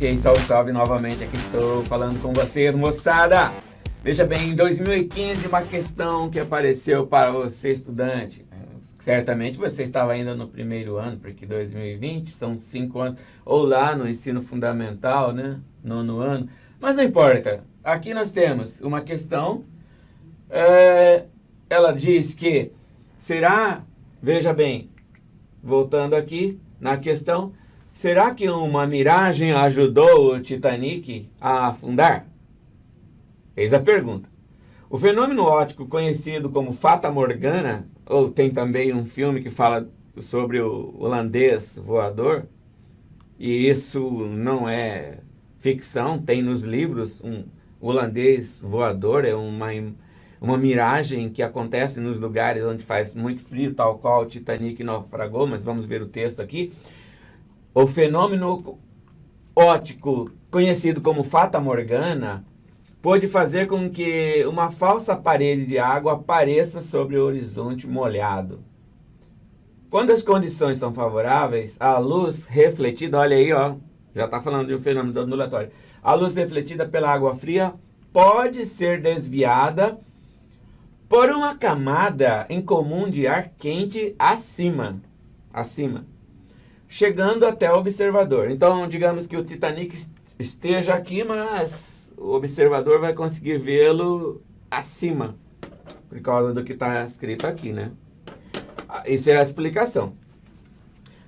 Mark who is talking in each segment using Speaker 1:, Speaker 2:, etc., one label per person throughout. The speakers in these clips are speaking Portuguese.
Speaker 1: Ok, salve, salve novamente, aqui estou falando com vocês, moçada. Veja bem, em 2015, uma questão que apareceu para você, estudante. Certamente você estava ainda no primeiro ano, porque 2020 são 5 anos, ou lá no ensino fundamental, né? Nono ano. Mas não importa, aqui nós temos uma questão, ela diz que será, veja bem, voltando aqui na questão, será que uma miragem ajudou o Titanic a afundar? Eis a pergunta. O fenômeno óptico conhecido como Fata Morgana, ou tem também um filme que fala sobre o holandês voador, e isso não é ficção, tem nos livros um holandês voador, é uma miragem que acontece nos lugares onde faz muito frio, tal qual o Titanic naufragou, mas vamos ver o texto aqui. O fenômeno óptico conhecido como Fata Morgana pode fazer com que uma falsa parede de água apareça sobre o horizonte molhado. Quando as condições são favoráveis, a luz refletida, olha aí, ó, já está falando de um fenômeno ondulatório. A luz refletida pela água fria pode ser desviada por uma camada incomum de ar quente acima, chegando até o observador. Então, digamos que o Titanic esteja aqui, mas o observador vai conseguir vê-lo acima, por causa do que está escrito aqui, né? Isso é a explicação.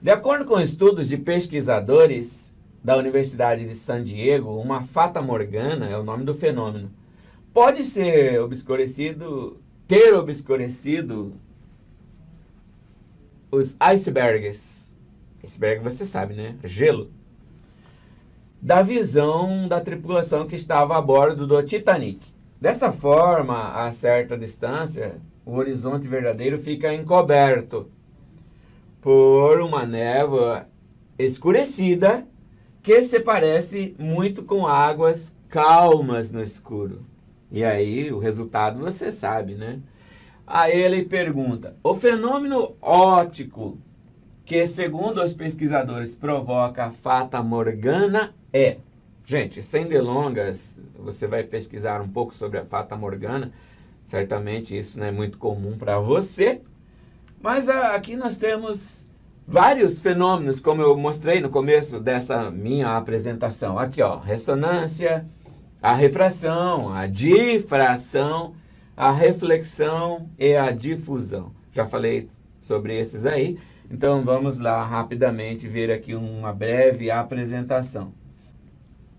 Speaker 1: De acordo com estudos de pesquisadores da Universidade de San Diego, uma Fata Morgana é o nome do fenômeno. Pode ser ter obscurecido os icebergs. Iceberg você sabe, né? Gelo. Da visão da tripulação que estava a bordo do Titanic. Dessa forma, a certa distância, o horizonte verdadeiro fica encoberto por uma névoa escurecida que se parece muito com águas calmas no escuro. E aí, o resultado você sabe, né? Aí ele pergunta, o fenômeno óptico que, segundo os pesquisadores, provoca a Fata Morgana é... Gente, sem delongas, você vai pesquisar um pouco sobre a Fata Morgana. Certamente isso não é muito comum para você. Mas aqui nós temos vários fenômenos, como eu mostrei no começo dessa minha apresentação. Aqui, ó, ressonância, a refração, a difração, a reflexão e a difusão. Já falei sobre esses aí. Então vamos lá rapidamente ver aqui uma breve apresentação.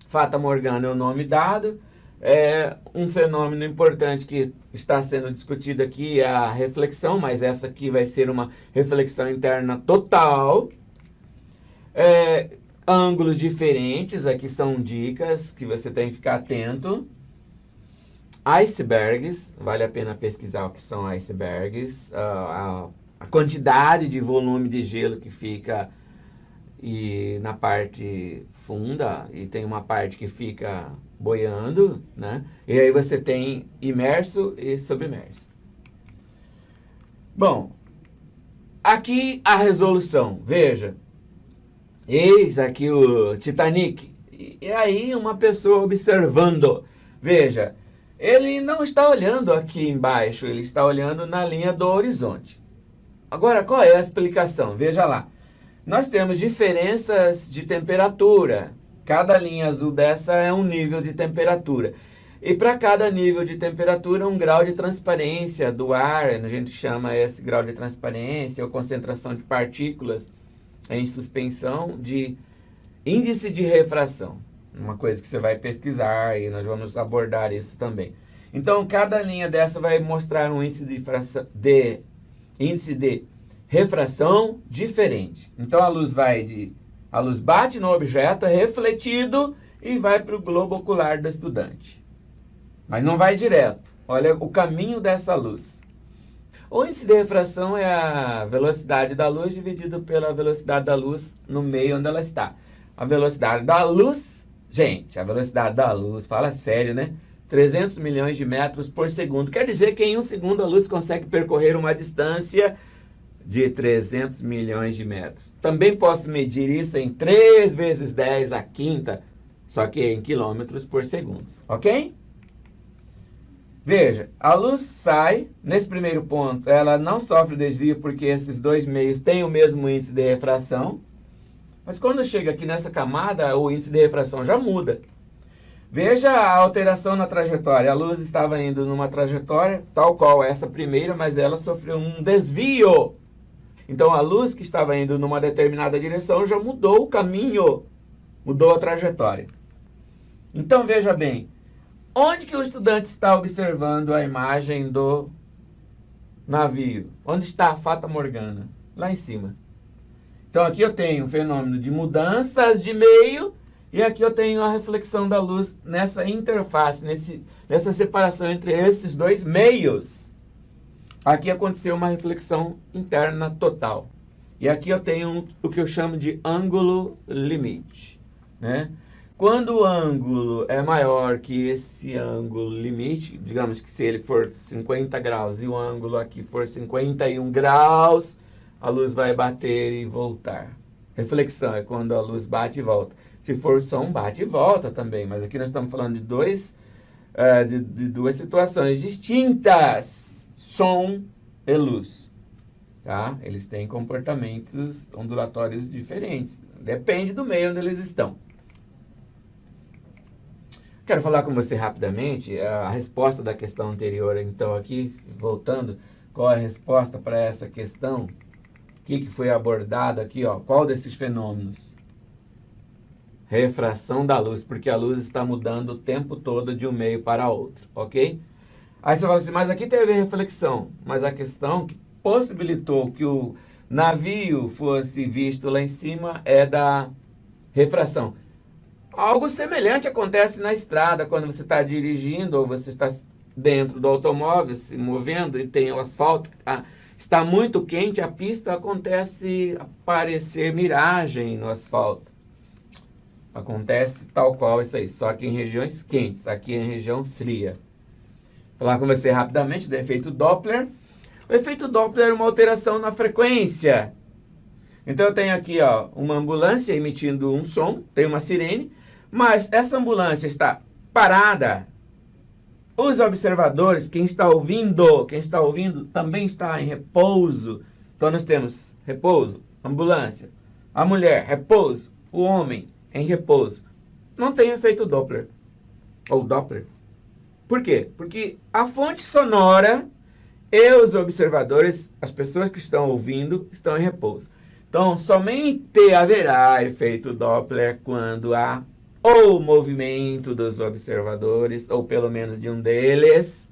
Speaker 1: Fata Morgana é o nome dado. É um fenômeno importante que está sendo discutido aqui é a reflexão, mas essa aqui vai ser uma reflexão interna total. Ângulos diferentes, aqui são dicas que você tem que ficar atento. Icebergs, vale a pena pesquisar o que são icebergs. A quantidade de volume de gelo que fica na parte funda, e tem uma parte que fica boiando, né? E aí você tem imerso e submerso. Bom, aqui a resolução, veja, eis aqui o Titanic, e aí uma pessoa observando, veja, ele não está olhando aqui embaixo, ele está olhando na linha do horizonte. Agora, qual é a explicação? Veja lá. Nós temos diferenças de temperatura. Cada linha azul dessa é um nível de temperatura. E para cada nível de temperatura, um grau de transparência do ar. A gente chama esse grau de transparência ou concentração de partículas em suspensão de índice de refração. Uma coisa que você vai pesquisar e nós vamos abordar isso também. Então, cada linha dessa vai mostrar um índice de refração diferente. Então a luz bate no objeto, é refletido e vai para o globo ocular do estudante. Mas não vai direto. Olha o caminho dessa luz. O índice de refração é a velocidade da luz dividido pela velocidade da luz no meio onde ela está. A velocidade da luz, gente, a velocidade da luz, fala sério, né? 300 milhões de metros por segundo. Quer dizer que em um segundo a luz consegue percorrer uma distância de 300 milhões de metros. Também posso medir isso em 3 vezes 10 à quinta só que em quilômetros por segundo, ok? Veja, a luz sai, nesse primeiro ponto, ela não sofre desvio porque esses dois meios têm o mesmo índice de refração, mas quando chega aqui nessa camada, o índice de refração já muda. Veja a alteração na trajetória. A luz estava indo numa trajetória tal qual essa primeira, mas ela sofreu um desvio. Então a luz que estava indo numa determinada direção já mudou o caminho, mudou a trajetória. Então veja bem, onde que o estudante está observando a imagem do navio? Onde está a Fata Morgana? Lá em cima. Então aqui eu tenho um fenômeno de mudanças de meio e aqui eu tenho a reflexão da luz nessa interface, nessa separação entre esses dois meios. Aqui aconteceu uma reflexão interna total. E aqui eu tenho o que eu chamo de ângulo limite, né? Quando o ângulo é maior que esse ângulo limite, digamos que se ele for 50 graus e o ângulo aqui for 51 graus, a luz vai bater e voltar. Reflexão é quando a luz bate e volta. Se for som, bate e volta também. Mas aqui nós estamos falando de duas situações distintas. Som e luz. Tá? Eles têm comportamentos ondulatórios diferentes. Depende do meio onde eles estão. Quero falar com você rapidamente a resposta da questão anterior. Então aqui, voltando, qual é a resposta para essa questão? O que foi abordado aqui? Ó? Qual desses fenômenos? Refração da luz, porque a luz está mudando o tempo todo de um meio para outro, ok? Aí você fala assim, mas aqui teve reflexão, mas a questão que possibilitou que o navio fosse visto lá em cima é da refração. Algo semelhante acontece na estrada, quando você está dirigindo ou você está dentro do automóvel, se movendo e tem o asfalto, está muito quente, a pista acontece aparecer miragem no asfalto. Acontece tal qual isso aí, só que em regiões quentes, aqui em região fria. Vou falar com você rapidamente do efeito Doppler. O efeito Doppler é uma alteração na frequência. Então eu tenho aqui ó, uma ambulância emitindo um som, tem uma sirene, mas essa ambulância está parada. Os observadores, quem está ouvindo também está em repouso. Então nós temos repouso, ambulância, a mulher, repouso, o homem em repouso. Não tem efeito Doppler, ou Doppler. Por quê? Porque a fonte sonora e os observadores, as pessoas que estão ouvindo, estão em repouso. Então, somente haverá efeito Doppler quando há ou movimento dos observadores, ou pelo menos de um deles,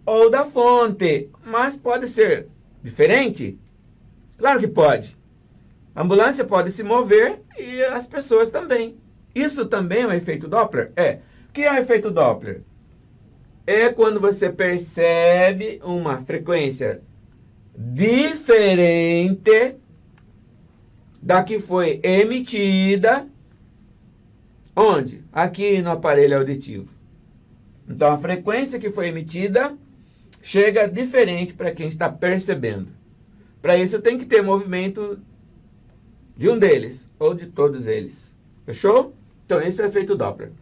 Speaker 1: ou da fonte. Mas pode ser diferente? Claro que pode. A ambulância pode se mover e as pessoas também. Isso também é um efeito Doppler? É. O que é um efeito Doppler? É quando você percebe uma frequência diferente da que foi emitida. Onde? Aqui no aparelho auditivo. Então, a frequência que foi emitida chega diferente para quem está percebendo. Para isso, tem que ter movimento de um deles, ou de todos eles. Fechou? Então, esse é o efeito Doppler.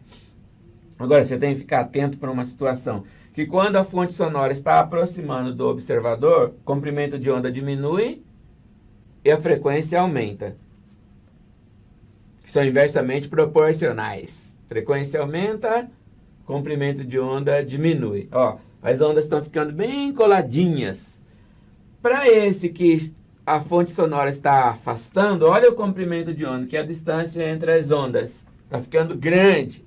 Speaker 1: Agora, você tem que ficar atento para uma situação que quando a fonte sonora está aproximando do observador, o comprimento de onda diminui e a frequência aumenta. Que são inversamente proporcionais. Frequência aumenta, comprimento de onda diminui. Ó, as ondas estão ficando bem coladinhas. Para esse que a fonte sonora está afastando, olha o comprimento de onda, que é a distância entre as ondas. Está ficando grande.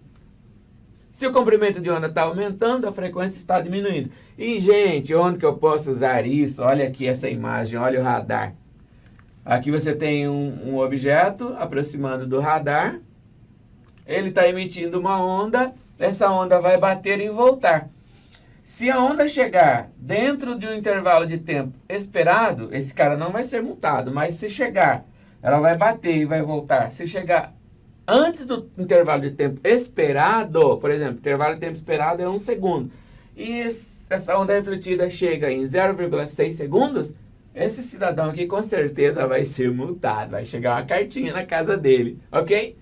Speaker 1: Se o comprimento de onda está aumentando, a frequência está diminuindo. E, gente, onde que eu posso usar isso? Olha aqui essa imagem, olha o radar. Aqui você tem um objeto aproximando do radar. Ele está emitindo uma onda. Essa onda vai bater e voltar. Se a onda chegar dentro de um intervalo de tempo esperado, esse cara não vai ser multado. Mas se chegar, ela vai bater e vai voltar. Se chegar antes do intervalo de tempo esperado, por exemplo, intervalo de tempo esperado é 1 segundo. E essa onda refletida chega em 0,6 segundos, esse cidadão aqui com certeza vai ser multado. Vai chegar uma cartinha na casa dele, ok?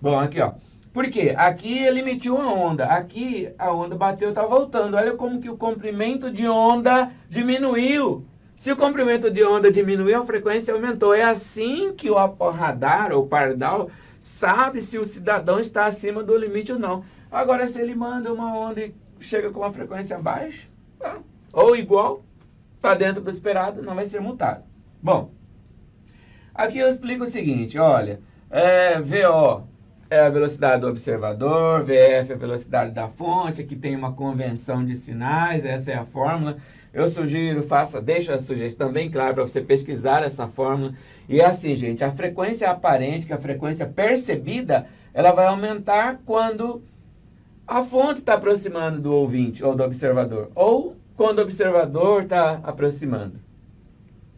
Speaker 1: Bom, aqui ó. Por quê? Aqui ele emitiu uma onda. Aqui a onda bateu e está voltando. Olha como que o comprimento de onda diminuiu. Se o comprimento de onda diminuiu, a frequência aumentou. É assim que o radar ou pardal sabe se o cidadão está acima do limite ou não. Agora, se ele manda uma onda e chega com uma frequência baixa, ou igual, está dentro do esperado, não vai ser multado. Bom, aqui eu explico o seguinte, olha, VO é a velocidade do observador, VF é a velocidade da fonte, aqui tem uma convenção de sinais, essa é a fórmula. Eu sugiro, deixa a sugestão bem clara para você pesquisar essa fórmula. E é assim, gente, a frequência aparente, que é a frequência percebida, ela vai aumentar quando a fonte está aproximando do ouvinte ou do observador, ou quando o observador está aproximando.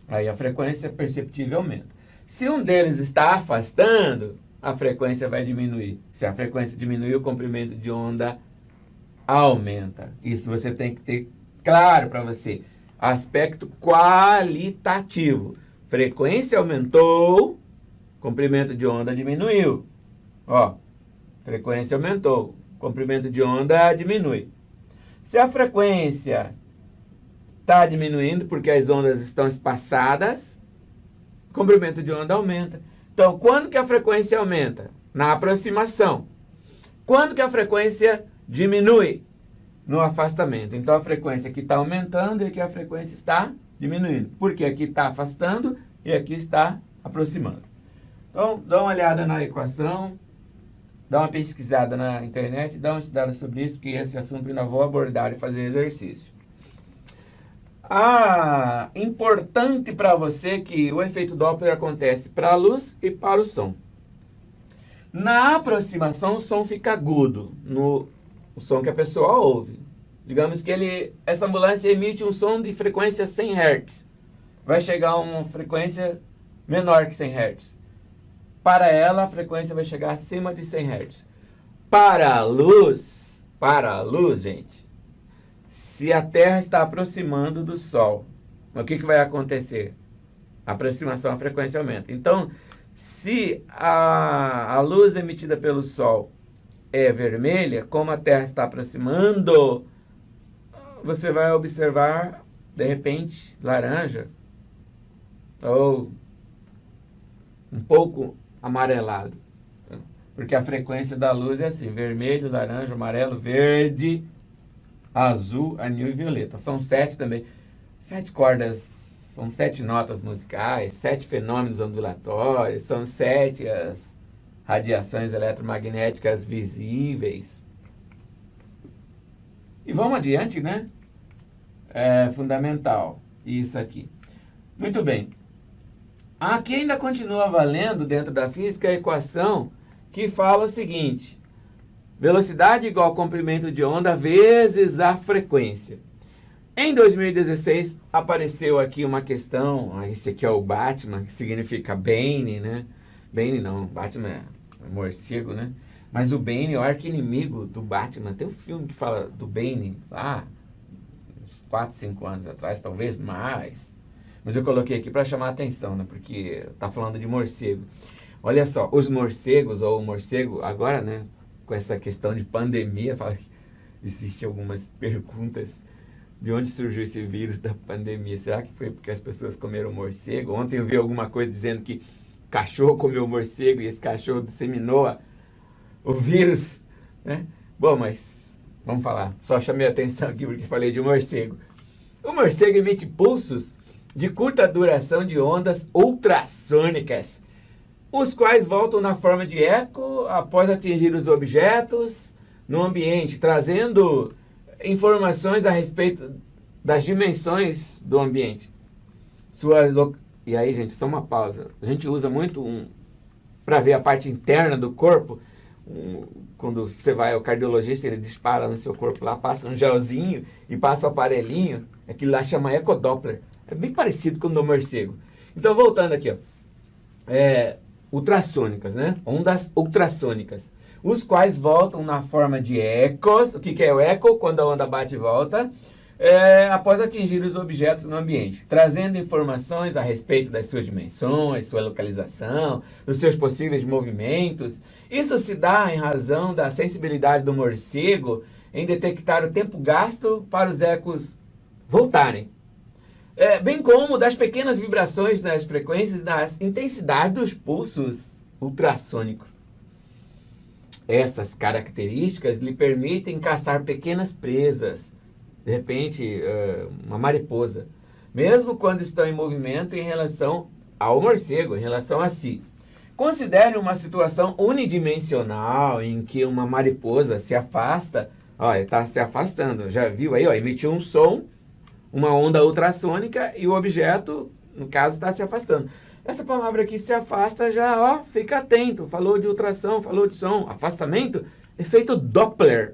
Speaker 1: Aí a frequência perceptível aumenta. Se um deles está afastando, a frequência vai diminuir. Se a frequência diminuir, o comprimento de onda aumenta. Isso você tem que ter claro para você. Aspecto qualitativo. Frequência aumentou, comprimento de onda diminuiu. Ó, frequência aumentou, comprimento de onda diminui. Se a frequência está diminuindo porque as ondas estão espaçadas, o comprimento de onda aumenta. Então, quando que a frequência aumenta? Na aproximação. Quando que a frequência diminui? No afastamento. Então, a frequência aqui está aumentando e aqui a frequência está diminuindo. Porque aqui está afastando e aqui está aproximando. Então, dá uma olhada na equação, dá uma pesquisada na internet, dá uma estudada sobre isso, porque esse assunto eu ainda vou abordar e fazer exercício. Importante para você que o efeito Doppler acontece para a luz e para o som. Na aproximação, o som fica agudo, o som que a pessoa ouve. Digamos que essa ambulância emite um som de frequência 100 Hz. Vai chegar a uma frequência menor que 100 Hz. Para ela, a frequência vai chegar acima de 100 Hz. Para a luz, gente, se a Terra está aproximando do Sol, o que vai acontecer? A aproximação, a frequência aumenta. Então, se a luz emitida pelo Sol é vermelha, como a Terra está aproximando, você vai observar, de repente, laranja, ou um pouco amarelado. Porque a frequência da luz é assim, vermelho, laranja, amarelo, verde, azul, anil e violeta. São 7 também. 7 cordas, são 7 notas musicais, 7 fenômenos ondulatórios, são 7 as radiações eletromagnéticas visíveis. E vamos adiante, né? É fundamental isso aqui. Muito bem. Aqui ainda continua valendo dentro da física a equação que fala o seguinte: velocidade igual ao comprimento de onda vezes a frequência. Em 2016 apareceu aqui uma questão, esse aqui é o Batman, que significa Bane, né? Bane não, Batman é morcego, né? Mas o Bane é o arqui-inimigo do Batman. Tem um filme que fala do Bane lá, uns 4, 5 anos atrás, talvez mais. Mas eu coloquei aqui para chamar a atenção, né? Porque tá falando de morcego. Olha só, os morcegos, ou o morcego, agora, né? Com essa questão de pandemia, fala que existem algumas perguntas de onde surgiu esse vírus da pandemia. Será que foi porque as pessoas comeram morcego? Ontem eu vi alguma coisa dizendo que cachorro comeu morcego e esse cachorro disseminou o vírus, né? Bom, mas vamos falar. Só chamei a atenção aqui porque falei de morcego. O morcego emite pulsos de curta duração de ondas ultrassônicas, os quais voltam na forma de eco após atingir os objetos no ambiente, trazendo informações a respeito das dimensões do ambiente. E aí, gente, só uma pausa. A gente usa muito para ver a parte interna do corpo. Quando você vai ao cardiologista, ele dispara no seu corpo lá, passa um gelzinho e passa o aparelhinho. Aquilo lá chama ecodoppler. É bem parecido com o do morcego. Então, voltando aqui, ó. Ultrassônicas, né? Ondas ultrassônicas, os quais voltam na forma de ecos. O que é o eco? Quando a onda bate e volta. após atingir os objetos no ambiente, trazendo informações a respeito das suas dimensões, sua localização, dos seus possíveis movimentos. Isso se dá em razão da sensibilidade do morcego em detectar o tempo gasto para os ecos voltarem, bem como das pequenas vibrações nas frequências e das intensidades dos pulsos ultrassônicos. Essas características lhe permitem caçar pequenas presas, de repente uma mariposa, mesmo quando estão em movimento em relação ao morcego, em relação a si. Considere uma situação unidimensional em que uma mariposa se afasta, está se afastando, já viu aí, emitiu um som, uma onda ultrassônica e o objeto, no caso, está se afastando. Essa palavra aqui, se afasta, já, fica atento. Falou de ultrassom, falou de som. Afastamento, efeito Doppler.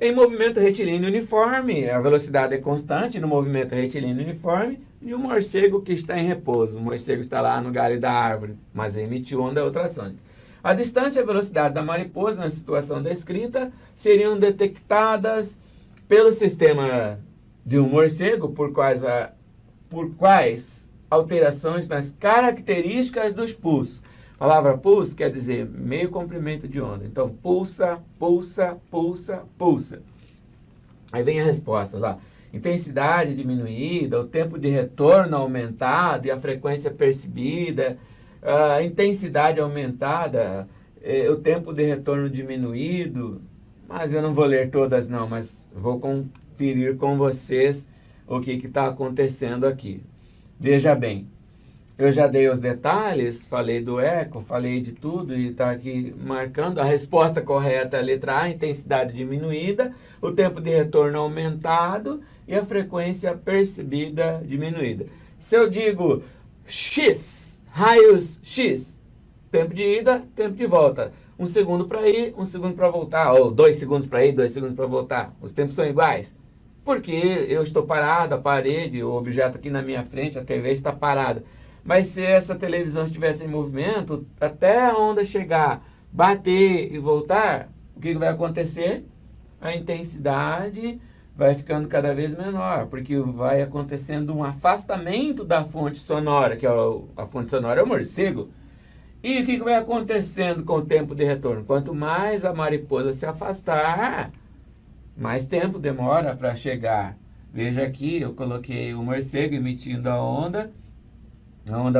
Speaker 1: Em movimento retilíneo uniforme, a velocidade é constante no movimento retilíneo uniforme de um morcego que está em repouso. O morcego está lá no galho da árvore, mas emitiu onda ultrassônica. A distância e a velocidade da mariposa na situação descrita seriam detectadas pelo sistema de um morcego por quais alterações nas características dos pulsos. A palavra pulso quer dizer meio comprimento de onda. Então, pulsa, pulsa, pulsa, pulsa. Aí vem a resposta lá. Intensidade diminuída, o tempo de retorno aumentado e a frequência percebida, a intensidade aumentada, o tempo de retorno diminuído. Mas eu não vou ler todas não, mas vou conferir com vocês o que está acontecendo aqui. Veja bem, eu já dei os detalhes, falei do eco, falei de tudo e está aqui marcando. A resposta correta é a letra A, intensidade diminuída, o tempo de retorno aumentado e a frequência percebida diminuída. Se eu digo X, raios X, tempo de ida, tempo de volta. 1 segundo para ir, 1 segundo para voltar, ou 2 segundos para ir, 2 segundos para voltar. Os tempos são iguais. Porque eu estou parado, a parede, o objeto aqui na minha frente, a TV está parada. Mas se essa televisão estivesse em movimento, até a onda chegar, bater e voltar, o que vai acontecer? A intensidade vai ficando cada vez menor, porque vai acontecendo um afastamento da fonte sonora, que a fonte sonora é o morcego. E o que vai acontecendo com o tempo de retorno? Quanto mais a mariposa se afastar, mais tempo demora para chegar. Veja aqui, eu coloquei o morcego emitindo a onda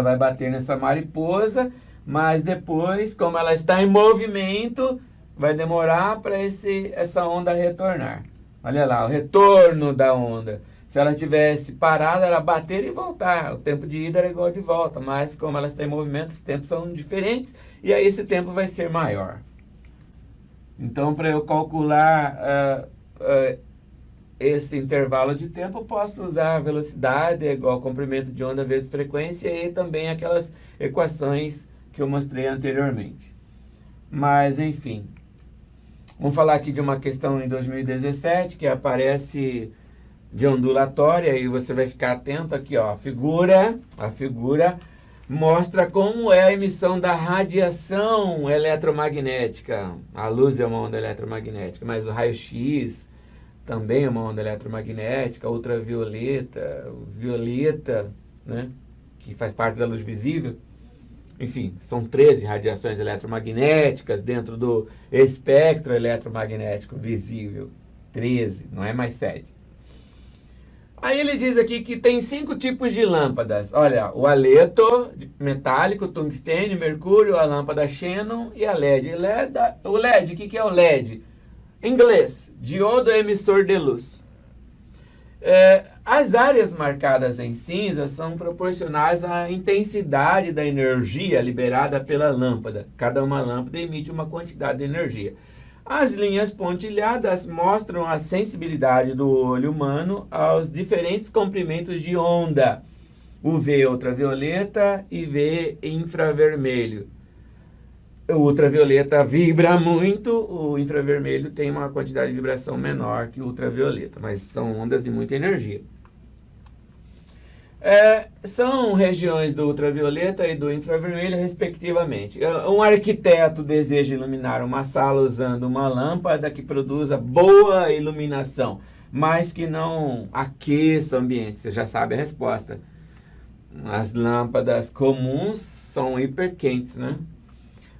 Speaker 1: vai bater nessa mariposa, mas depois, como ela está em movimento, vai demorar para essa onda retornar. Olha lá, o retorno da onda. Se ela estivesse parada, ela bater e voltar. O tempo de ida era igual de volta, mas como ela está em movimento, os tempos são diferentes e aí esse tempo vai ser maior. Então, para eu calcular esse intervalo de tempo, eu posso usar a velocidade igual ao comprimento de onda vezes frequência e também aquelas equações que eu mostrei anteriormente. Mas, enfim, vamos falar aqui de uma questão em 2017 que aparece de ondulatória e você vai ficar atento aqui, ó, a figura mostra como é a emissão da radiação eletromagnética. A luz é uma onda eletromagnética, mas o raio-x também é uma onda eletromagnética, ultravioleta, violeta, né, que faz parte da luz visível. Enfim, são 13 radiações eletromagnéticas dentro do espectro eletromagnético visível. 13, não é mais 7. Aí ele diz aqui que tem 5 tipos de lâmpadas. Olha, o haleto metálico, tungstênio, mercúrio, a lâmpada xenon e a LED. O LED, o que é o LED? Em inglês, diodo emissor de luz. As áreas marcadas em cinza são proporcionais à intensidade da energia liberada pela lâmpada. Cada uma lâmpada emite uma quantidade de energia. As linhas pontilhadas mostram a sensibilidade do olho humano aos diferentes comprimentos de onda. UV ultravioleta e UV infravermelho. O ultravioleta vibra muito, o infravermelho tem uma quantidade de vibração menor que o ultravioleta, mas são ondas de muita energia. São regiões do ultravioleta e do infravermelho, respectivamente. Um arquiteto deseja iluminar uma sala usando uma lâmpada que produza boa iluminação. mas que não aqueça o ambiente. Você já sabe a resposta. As lâmpadas comuns são hiperquentes, né?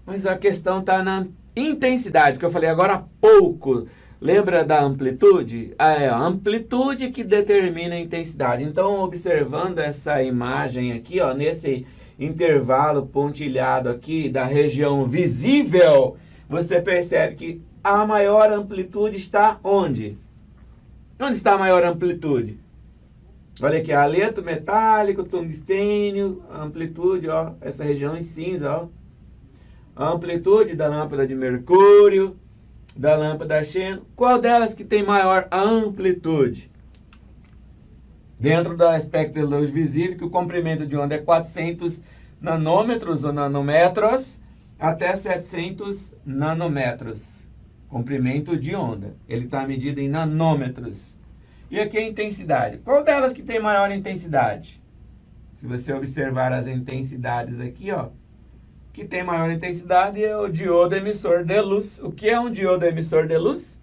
Speaker 1: Mas a questão está na intensidade, que eu falei agora há pouco. Lembra da amplitude? É a amplitude que determina a intensidade. Então, observando essa imagem aqui, ó, nesse intervalo pontilhado aqui da região visível, você percebe que a maior amplitude está onde? Onde está a maior amplitude? Olha aqui, haleto metálico, tungstênio, amplitude, ó, essa região em cinza, ó. A amplitude da lâmpada de mercúrio, da lâmpada xeno, qual delas que tem maior amplitude? Dentro do espectro de luz visível, que o comprimento de onda é 400 nanômetros ou nanômetros, até 700 nanômetros. Comprimento de onda. Ele está medido em nanômetros. E aqui a intensidade. Qual delas que tem maior intensidade? Se você observar as intensidades aqui, ó, que tem maior intensidade é o diodo emissor de luz. O que é um diodo emissor de luz?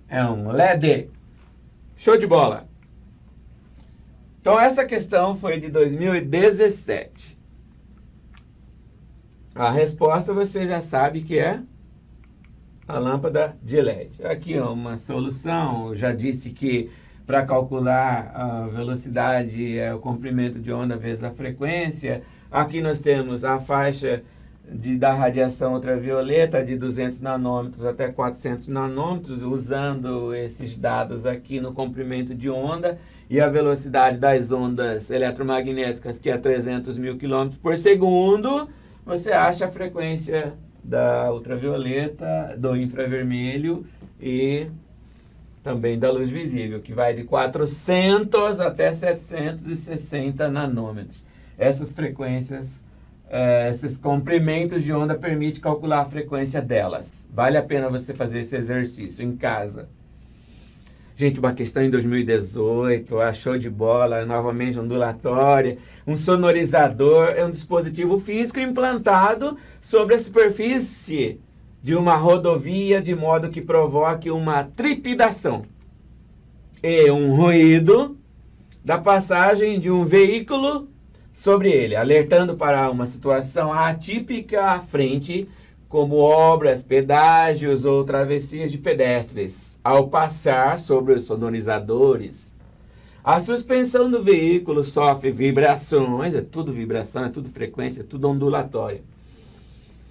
Speaker 1: É um LED. Show de bola! Então, essa questão foi de 2017. A resposta você já sabe que é a lâmpada de LED. Aqui, ó, uma solução. Eu já disse que para calcular a velocidade é o comprimento de onda vezes a frequência. Aqui nós temos a faixa da radiação ultravioleta de 200 nanômetros até 400 nanômetros, usando esses dados aqui no comprimento de onda, e a velocidade das ondas eletromagnéticas, que é 300 mil quilômetros por segundo. Você acha a frequência da ultravioleta, do infravermelho e também da luz visível, que vai de 400 até 760 nanômetros. Essas frequências, esses comprimentos de onda permitem calcular a frequência delas. Vale a pena você fazer esse exercício em casa. Gente, uma questão em 2018, show de bola, novamente ondulatória. Um sonorizador é um dispositivo físico implantado sobre a superfície de uma rodovia de modo que provoque uma trepidação e um ruído da passagem de um veículo sobre ele, alertando para uma situação atípica à frente, como obras, pedágios ou travessias de pedestres, ao passar sobre os sonorizadores. A suspensão do veículo sofre vibrações, é tudo vibração, é tudo frequência, é tudo ondulatório,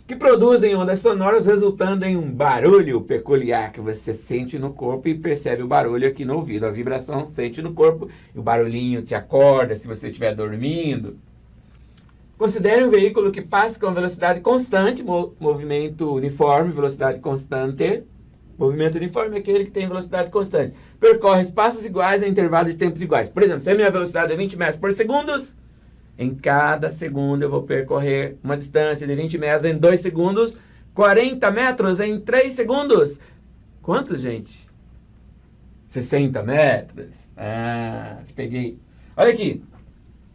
Speaker 1: que produzem ondas sonoras, resultando em um barulho peculiar que você sente no corpo e percebe o barulho aqui no ouvido. A vibração sente no corpo e o barulhinho te acorda se você estiver dormindo. Considere um veículo que passe com velocidade constante, movimento uniforme, velocidade constante. Movimento uniforme é aquele que tem velocidade constante. Percorre espaços iguais em intervalo de tempos iguais. Por exemplo, se a minha velocidade é 20 metros por segundo, em cada segundo eu vou percorrer uma distância de 20 metros em 2 segundos, 40 metros em 3 segundos. Quantos, gente? 60 metros. Te peguei. Olha aqui.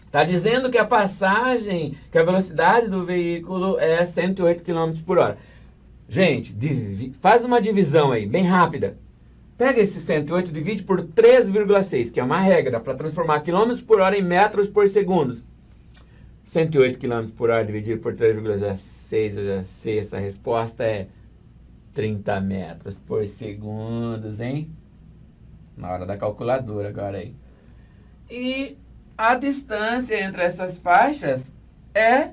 Speaker 1: Está dizendo que a passagem, que a velocidade do veículo é 108 km por hora. Gente, faz uma divisão aí, bem rápida. Pega esse 108 e divide por 3,6, que é uma regra para transformar quilômetros por hora em metros por segundo. 108 km por hora dividido por 3,6, eu já sei, essa resposta é 30 metros por segundo, hein? Na hora da calculadora agora aí. E a distância entre essas faixas é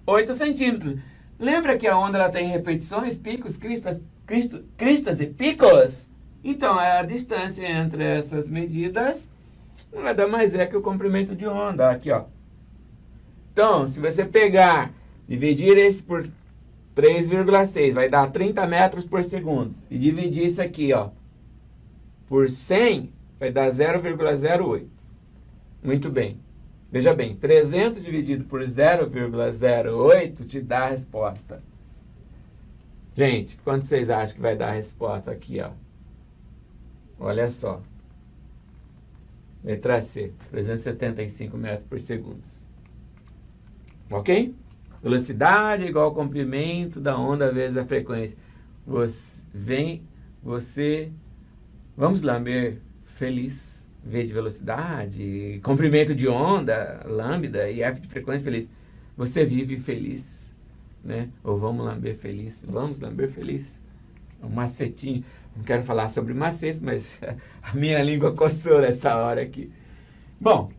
Speaker 1: 8 centímetros. Lembra que a onda ela tem repetições, picos, cristas e picos? Então, a distância entre essas medidas nada mais é que o comprimento de onda. Aqui, ó. Então, se você pegar, dividir esse por 3,6, vai dar 30 metros por segundo. E dividir isso aqui, ó, por 100, vai dar 0,08. Muito bem. Veja bem, 300 dividido por 0,08 te dá a resposta. Gente, quanto vocês acham que vai dar a resposta aqui, ó? Olha só. Letra C, 375 metros por segundo. Ok? Velocidade é igual ao comprimento da onda vezes a frequência. Você Vamos lamber feliz, V de velocidade, comprimento de onda, lambda e F de frequência feliz. Você vive feliz, né? Ou vamos lamber feliz, vamos lamber feliz. Um macetinho. Não quero falar sobre macetes, mas a minha língua coçou nessa hora aqui. Bom,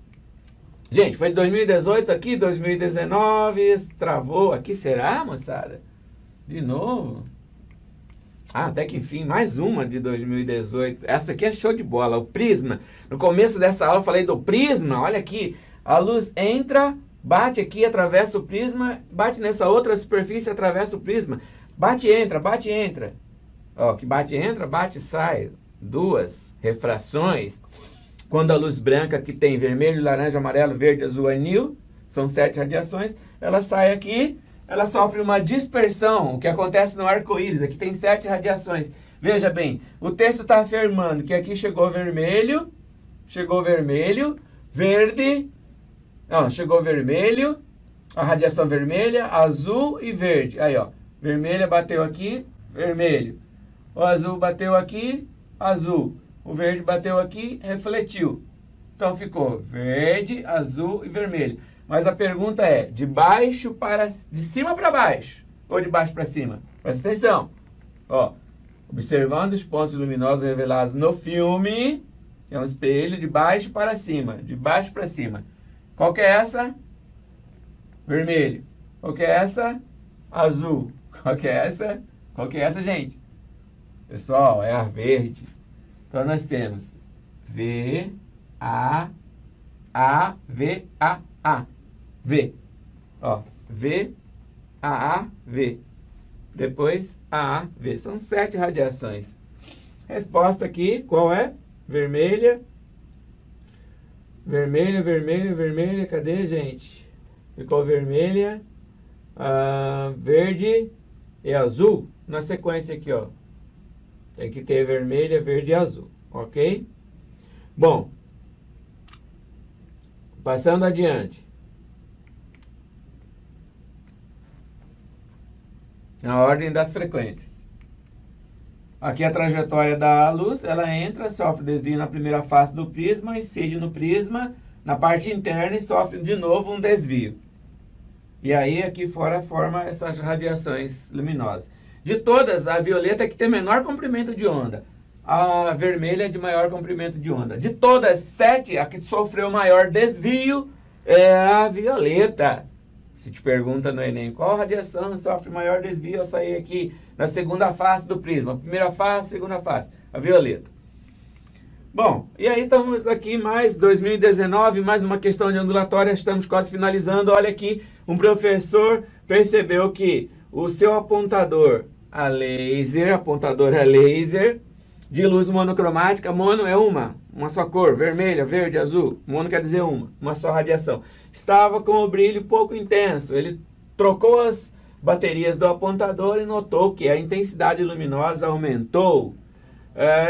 Speaker 1: gente, foi 2018 aqui, 2019, travou aqui, será, moçada? De novo? Ah, até que enfim, mais uma de 2018. Essa aqui é show de bola, o prisma. No começo dessa aula eu falei do prisma, olha aqui. A luz entra, bate aqui, atravessa o prisma, bate nessa outra superfície, atravessa o prisma. Bate, entra, bate, entra. Ó, que bate, entra, bate, sai. Duas refrações. Quando a luz branca, que tem vermelho, laranja, amarelo, verde, azul, anil, são 7 radiações, ela sai aqui, ela sofre uma dispersão, o que acontece no arco-íris. Aqui tem 7 radiações. Veja bem, o texto está afirmando que aqui chegou vermelho, verde, não, chegou vermelho, a radiação vermelha, azul e verde. Aí, ó, vermelha bateu aqui, vermelho. O azul bateu aqui, azul. O verde bateu aqui, refletiu. Então ficou verde, azul e vermelho. Mas a pergunta é, de cima para baixo ou de baixo para cima? Presta atenção. Ó, observando os pontos luminosos revelados no filme, é um espelho de baixo para cima, de baixo para cima. Qual que é essa? Vermelho. Qual que é essa? Azul. Qual que é essa? Qual que é essa, gente? Pessoal, é a verde. Então nós temos V, A, V, A, A. V. Ó, V, A, V. Depois A, V. São 7 radiações. Resposta aqui, qual é? Vermelha. Vermelha, vermelha, vermelha. Cadê, gente? Ficou vermelha, verde e azul. Na sequência aqui, ó. Tem que ter vermelha, verde e azul, ok? Bom, passando adiante. Na ordem das frequências. Aqui a trajetória da luz, ela entra, sofre desvio na primeira face do prisma, incide no prisma, na parte interna e sofre de novo um desvio. E aí aqui fora forma essas radiações luminosas. De todas, a violeta é que tem menor comprimento de onda. A vermelha é de maior comprimento de onda. De todas 7, a que sofreu maior desvio é a violeta. Se te pergunta no Enem, qual radiação sofre maior desvio ao sair aqui na segunda face do prisma? Primeira face, segunda face. A violeta. Bom, e aí estamos aqui mais 2019, mais uma questão de ondulatória. Estamos quase finalizando. Olha aqui, um professor percebeu que o seu apontador a laser, de luz monocromática, mono é uma só cor, vermelha, verde, azul, mono quer dizer uma só radiação. Estava com o brilho pouco intenso, ele trocou as baterias do apontador e notou que a intensidade luminosa aumentou,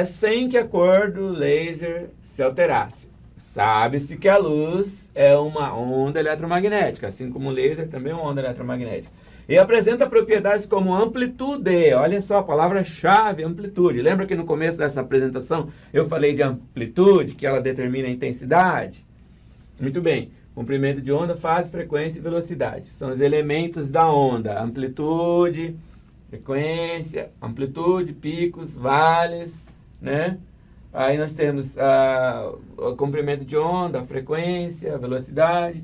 Speaker 1: sem que a cor do laser se alterasse. Sabe-se que a luz é uma onda eletromagnética, assim como o laser também é uma onda eletromagnética. E apresenta propriedades como amplitude. Olha só a palavra-chave, amplitude. Lembra que no começo dessa apresentação eu falei de amplitude, que ela determina a intensidade? Muito bem. Comprimento de onda, fase, frequência e velocidade. São os elementos da onda. Amplitude, frequência, amplitude, picos, vales, né? Aí nós temos o comprimento de onda, a frequência, a velocidade.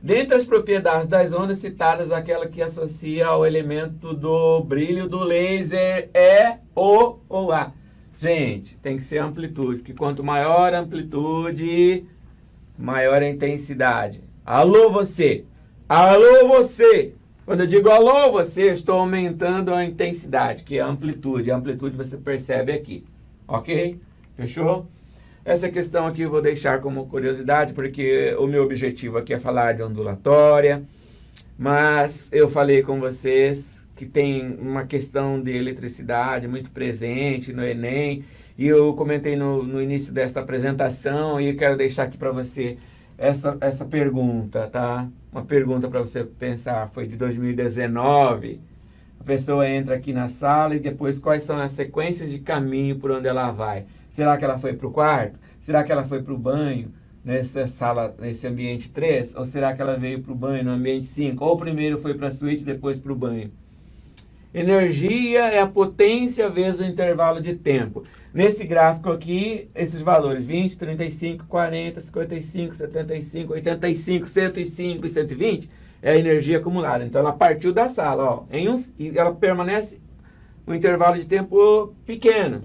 Speaker 1: Dentre as propriedades das ondas citadas, aquela que associa ao elemento do brilho do laser é O ou A. Gente, tem que ser amplitude, porque quanto maior a amplitude, maior a intensidade. Alô você! Alô você! Quando eu digo alô você, eu estou aumentando a intensidade, que é a amplitude. A amplitude você percebe aqui, ok? Fechou? Essa questão aqui eu vou deixar como curiosidade, porque o meu objetivo aqui é falar de ondulatória, mas eu falei com vocês que tem uma questão de eletricidade muito presente no Enem, e eu comentei no início desta apresentação, e eu quero deixar aqui para você essa pergunta, tá? Uma pergunta para você pensar, foi de 2019. pessoa entra aqui na sala e depois quais são as sequências de caminho por onde ela vai. Será que ela foi para o quarto? Será que ela foi para o banho nessa sala, nesse ambiente 3? Ou será que ela veio para o banho no ambiente 5? Ou primeiro foi para a suíte, depois para o banho? Energia é a potência vezes o intervalo de tempo. Nesse gráfico aqui, esses valores 20, 35, 40, 55, 75, 85, 105 e 120 é a energia acumulada. Então ela partiu da sala, ó, e ela permanece um intervalo de tempo pequeno.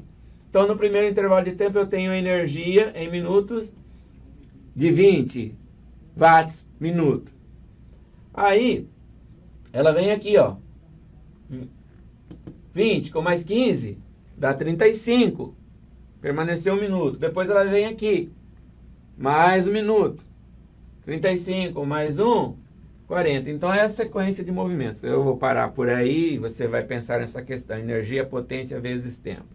Speaker 1: Então no primeiro intervalo de tempo eu tenho energia em minutos de 20 watts minuto. Aí ela vem aqui, ó. 20 com mais 15 dá 35. Permaneceu 1 minuto. Depois ela vem aqui. Mais 1 minuto. 35 mais 1, 40. Então é a sequência de movimentos. Eu vou parar por aí e você vai pensar nessa questão. Energia, potência vezes tempo.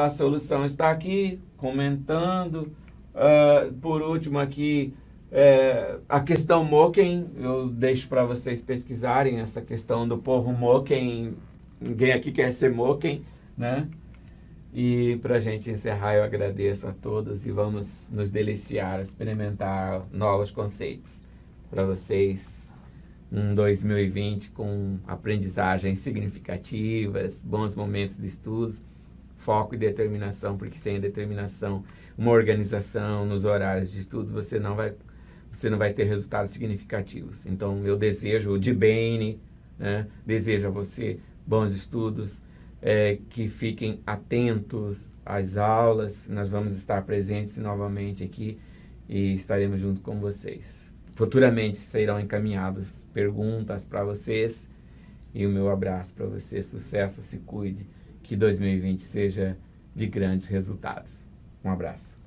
Speaker 1: A solução está aqui, comentando. Por último aqui, a questão Moken. Eu deixo para vocês pesquisarem essa questão do povo Moken. Ninguém aqui quer ser Moken, né? E para a gente encerrar, eu agradeço a todos e vamos nos deliciar, experimentar novos conceitos para vocês. Um 2020 com aprendizagens significativas, bons momentos de estudos, foco e determinação, porque sem determinação, uma organização nos horários de estudo, você não vai ter resultados significativos. Então, eu desejo o DBN, né? Desejo a você bons estudos, que fiquem atentos às aulas. Nós vamos estar presentes novamente aqui e estaremos junto com vocês. Futuramente serão encaminhadas perguntas para vocês e o meu abraço para você. Sucesso, se cuide, que 2020 seja de grandes resultados. Um abraço.